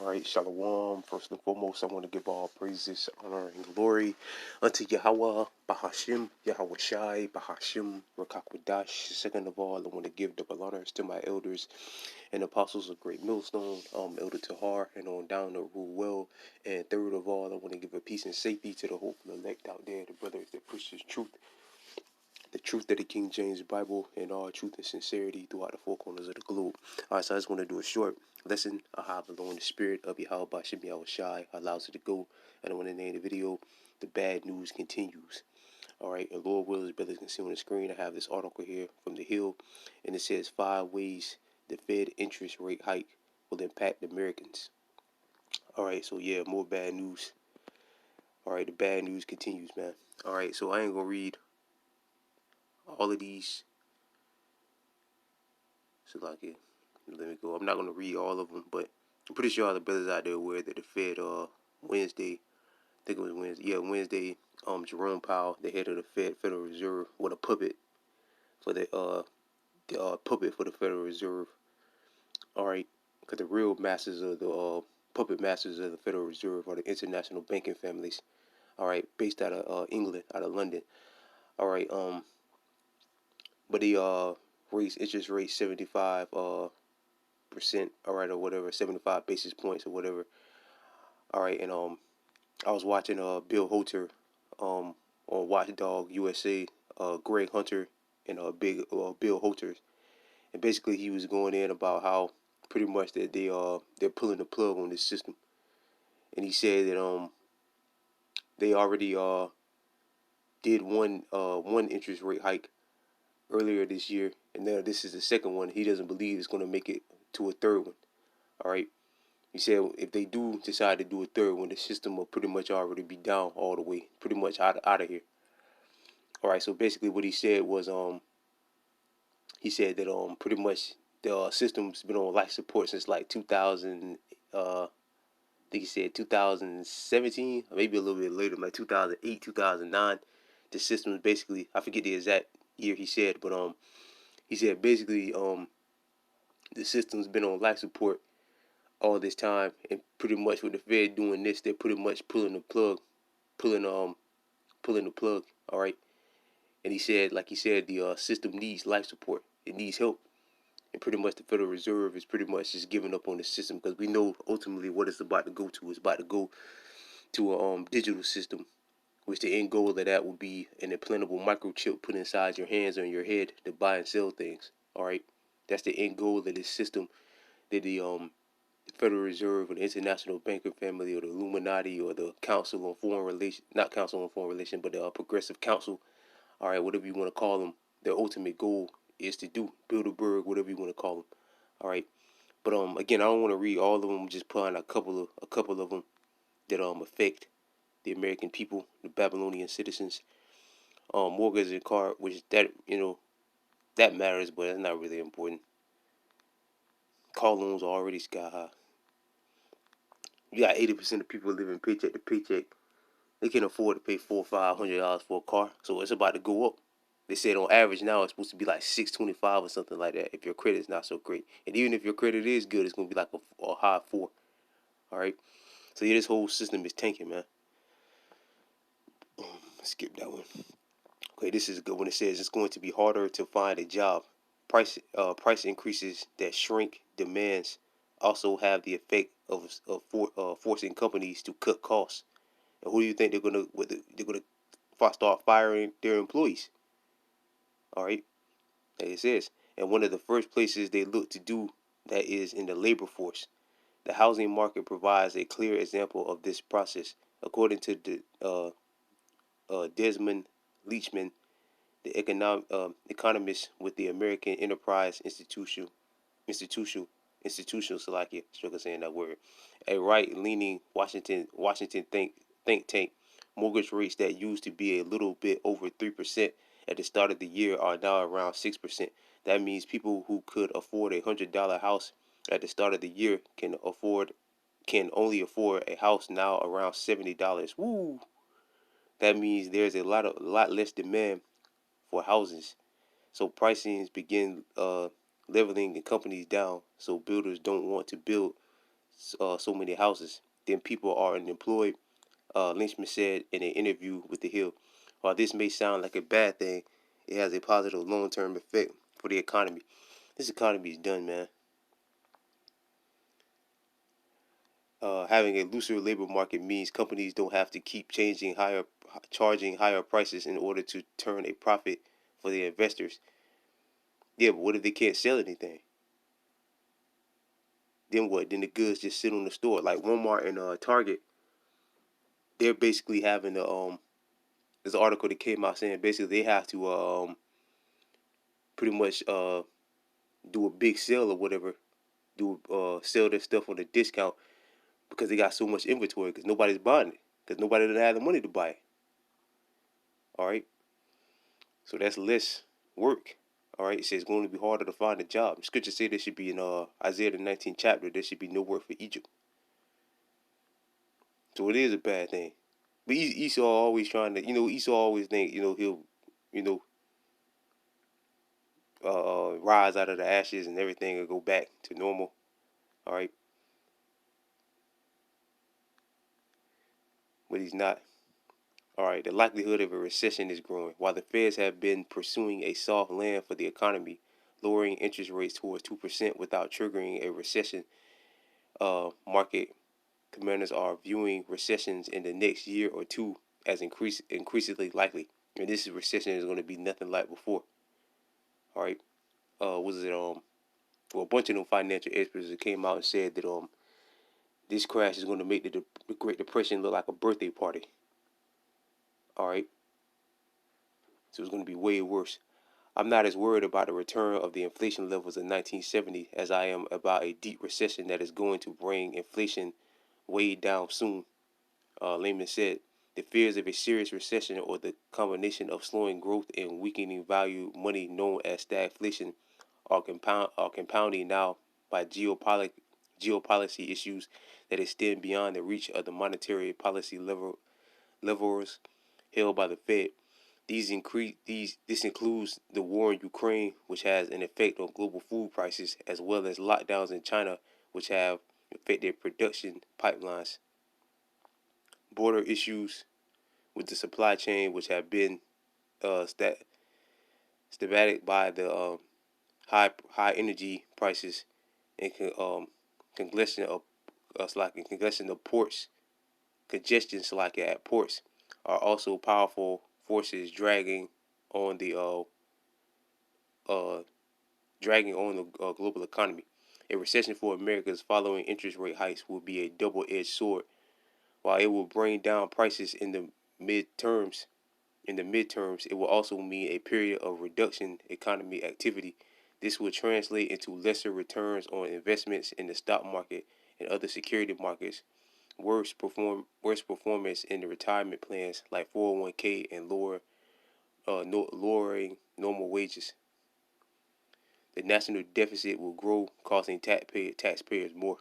All right, Shalom. First and foremost, I want to give all praises, honor, and glory unto Yahweh, Bahashim, Yahweh Shai, Bahashim, Rakakwadash. Second of all, I want to give double honors to my elders and apostles of Great Millstone, Elder Tahar, and on down to Rule Well. And third of all, I want to give a peace and safety to the hopeful elect out there, the brothers that push this truth, the truth of the King James Bible, and all truth and sincerity throughout the four corners of the globe. All right, so I just want to do a short lesson of how below in the spirit of Yahweh Bashim Yahweh Shai allows it to go. And I want to name the video, The Bad News Continues. All right, and Lord willing, as brothers can see on the screen, I have this article here from The Hill, and it says 5 ways the Fed interest rate hike will impact Americans. All right, so yeah, more bad news. All right, the bad news continues, man. All right, so I ain't going to read all of these. So like it, let me go. I'm not gonna read all of them, but I'm pretty sure all the brothers out there aware that the Fed Wednesday, I think it was Wednesday, yeah, Wednesday, Jerome Powell, the head of the Federal Reserve, with a puppet for the puppet for the Federal Reserve. All right, because the real masters of the puppet masters of the Federal Reserve are the international banking families. All right, based out of England, out of London. All right, but the raised interest rate 75 percent, all right, or whatever, 75 basis points or whatever. All right, and I was watching Bill Holter on Watchdog USA, Greg Hunter and big Bill Holter, and basically he was going in about how pretty much that they're pulling the plug on this system, and he said that they already did one interest rate hike earlier this year, and now this is the second one. He doesn't believe it's going to make it to a third one. All right. He said if they do decide to do a third one, the system will pretty much already be down all the way, pretty much out of here. All right, so basically what he said was he said that pretty much the system's been on life support since like 2000 I think he said 2017, or maybe a little bit later, like 2008, 2009. The system is basically, I forget the exact year he said, but he said basically the system's been on life support all this time, and pretty much with the Fed doing this, they're pretty much pulling the plug, pulling the plug. All right, and he said, like he said, the system needs life support. It needs help, and pretty much the Federal Reserve is pretty much just giving up on the system because we know ultimately what it's about to go to. It's about to go to a digital system, which the end goal of that would be an implantable microchip put inside your hands or in your head to buy and sell things. All right, that's the end goal of this system that the Federal Reserve or the International Banking Family or the Illuminati or the Council on Foreign Relations, not Council on Foreign Relations, but the Progressive Council, all right, whatever you want to call them, their ultimate goal is to do. Bilderberg, whatever you want to call them, all right. But again, I don't want to read all of them. Just put on a couple of them that affect the American people, the Babylonian citizens. Mortgage and car, which that matters, but it's not really important. Car loans are already sky high. You got 80% of people living paycheck to paycheck. They can afford to pay $400-$500 for a car, so it's about to go up. They said on average now it's supposed to be like 625 or something like that if your credit's not so great. And even if your credit is good, it's gonna be like a high 4. All right. So yeah, this whole system is tanking, man. Skip that one. Okay, this is a good one. It says it's going to be harder to find a job. Price increases that shrink demands also have the effect of forcing companies to cut costs. And who do you think they're gonna start firing their employees? All right, like it says, and one of the first places they look to do that is in the labor force. The housing market provides a clear example of this process, according to the Desmond Leachman, the economist with the American Enterprise Institutional Salakia, struggle saying that word, a right-leaning Washington think tank. Mortgage rates that used to be a little bit over 3% at the start of the year are now around 6%. That means people who could afford $100 house at the start of the year can only afford a house now around $70. Woo! That means there's a lot less demand for houses. So pricings begin leveling and companies down. So builders don't want to build so many houses, then people are unemployed. Lynchman said in an interview with The Hill. While this may sound like a bad thing, it has a positive long-term effect for the economy. This economy is done, man. Having a looser labor market means companies don't have to keep charging higher prices in order to turn a profit for their investors. Yeah, but what if they can't sell anything? Then what? Then the goods just sit on the store. Like Walmart and Target, they're basically having the there's an article that came out saying basically they have to pretty much do a big sale or whatever, do sell their stuff on a discount because they got so much inventory because nobody's buying it because nobody doesn't have the money to buy it. All right, so that's less work. All right, it says it's going to be harder to find a job. Scripture say there should be in Isaiah the 19th chapter there should be no work for Egypt. So it is a bad thing. But Esau always trying to, Esau always think, he'll, you know, rise out of the ashes and everything will go back to normal. All right, but he's not. All right, the likelihood of a recession is growing. While the Feds have been pursuing a soft land for the economy, lowering interest rates towards 2% without triggering a recession, market commanders are viewing recessions in the next year or two as increasingly likely. And this recession is going to be nothing like before. All right, was it well, a bunch of them financial experts that came out and said that this crash is going to make the Great Depression look like a birthday party. All right, so it's going to be way worse. I'm not as worried about the return of the inflation levels of 1970 as I am about a deep recession that is going to bring inflation way down soon. Lehman said the fears of a serious recession or the combination of slowing growth and weakening value money known as stagflation are compounding now by geopolicy issues that extend beyond the reach of the monetary policy levers held by the Fed. This includes the war in Ukraine, which has an effect on global food prices, as well as lockdowns in China, which have affected production pipelines. Border issues with the supply chain, which have been static by the high energy prices and congestion of ports, at ports, are also powerful forces on the uh, uh, dragging on the global economy. A recession for America's following interest rate hikes will be a double-edged sword. While it will bring down prices midterms, in the midterms, it will also mean a period of reduction economy activity. This will translate into lesser returns on investments in the stock market and other security markets, worse performance in the retirement plans like 401k and lowering normal wages. The national deficit will grow, costing taxpayers more.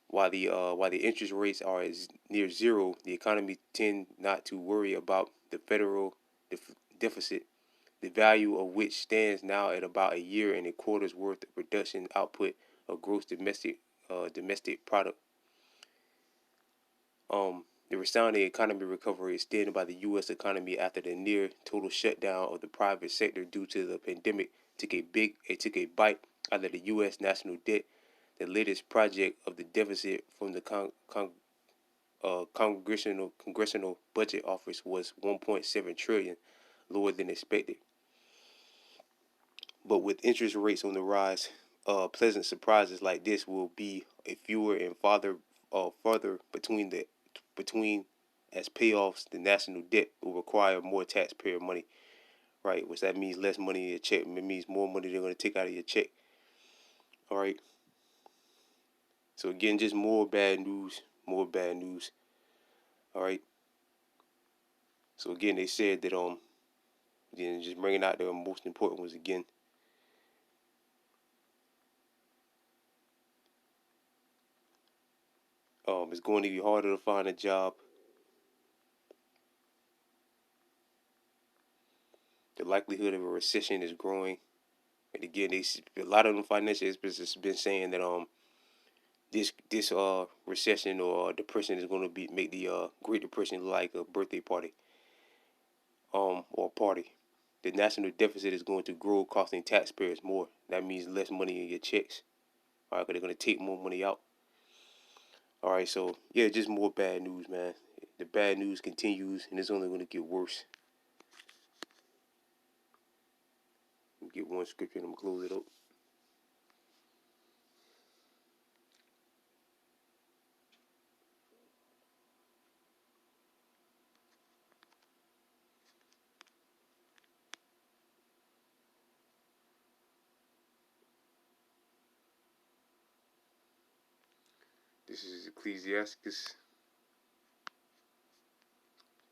While the interest rates are near zero, the economy tend not to worry about the federal deficit, the value of which stands now at about a year and a quarter's worth of production output of gross domestic product. The resounding economy recovery extended by the U.S. economy after the near total shutdown of the private sector due to the pandemic took a bite out of the U.S. national debt. The latest project of the deficit from the congressional budget office was 1.7 trillion, lower than expected. But with interest rates on the rise, pleasant surprises like this will be a fewer and farther between as payoffs. The national debt will require more taxpayer money, right? Which that means less money in your check. It means more money they're going to take out of your check. All right. So again, just more bad news, more bad news. All right. So again, they said that again, just bringing out the most important ones again. It's going to be harder to find a job. The likelihood of a recession is growing. And again, a lot of them financial experts have been saying that this recession or depression is going to make the Great Depression look like a birthday party or a party. The national deficit is going to grow, costing taxpayers more. That means less money in your checks. All right, because they're going to take more money out. All right, so yeah, just more bad news, man. The bad news continues, and it's only going to get worse. Get one scripture and I'm gonna close it up. This is Ecclesiastes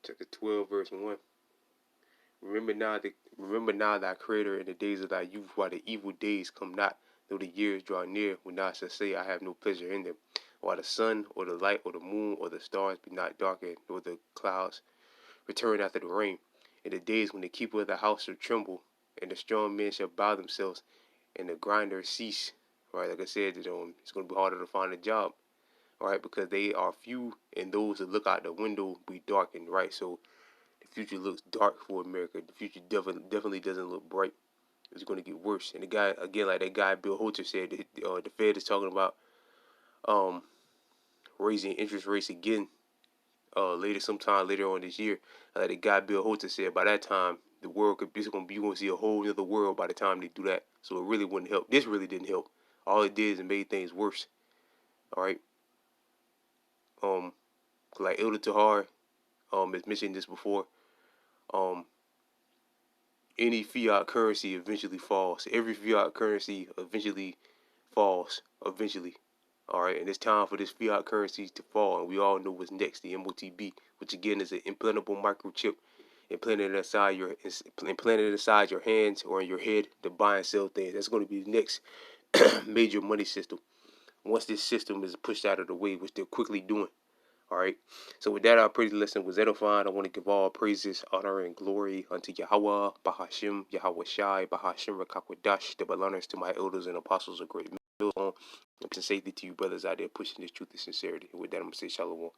chapter 12, verse 1. Remember now thy creator in the days of thy youth, while the evil days come not, though the years draw near, when thou shalt say, I have no pleasure in them. While the sun or the light or the moon or the stars be not darkened, nor the clouds return after the rain. In the days when the keeper of the house shall tremble, and the strong men shall bow themselves, and the grinders cease. Right, like I said, it's going to be harder to find a job. All right, because they are few, and those that look out the window be darkened. Right, so the future looks dark for America. The future definitely doesn't look bright. It's going to get worse. And the guy, again, like that guy Bill Holter said, the Fed is talking about um, raising interest rates again sometime later on this year. Like the guy Bill Holter said, by that time the world could be going to be, you going to see a whole other world by the time they do that. So it really wouldn't help. This really didn't help. All it did is made things worse. All right. Like Elder Tahar has mentioned this before. Um, any fiat currency eventually falls. Every fiat currency eventually falls. Eventually. All right, and it's time for this fiat currency to fall, and we all know what's next, the MOTB, which again is an implantable microchip implanted inside your hands or in your head to buy and sell things. That's going to be the next major money system. Once this system is pushed out of the way, which they're quickly doing. All right. So with that, our praise lesson was edifying. I want to give all praises, honor, and glory unto Yahweh, Bahashim, Yahweh Shai, Bahashim, Rakakwadash, the belongers to my elders and apostles of great millstone. And safety to you brothers out there pushing this truth and sincerity. And with that, I'm going to say shalom.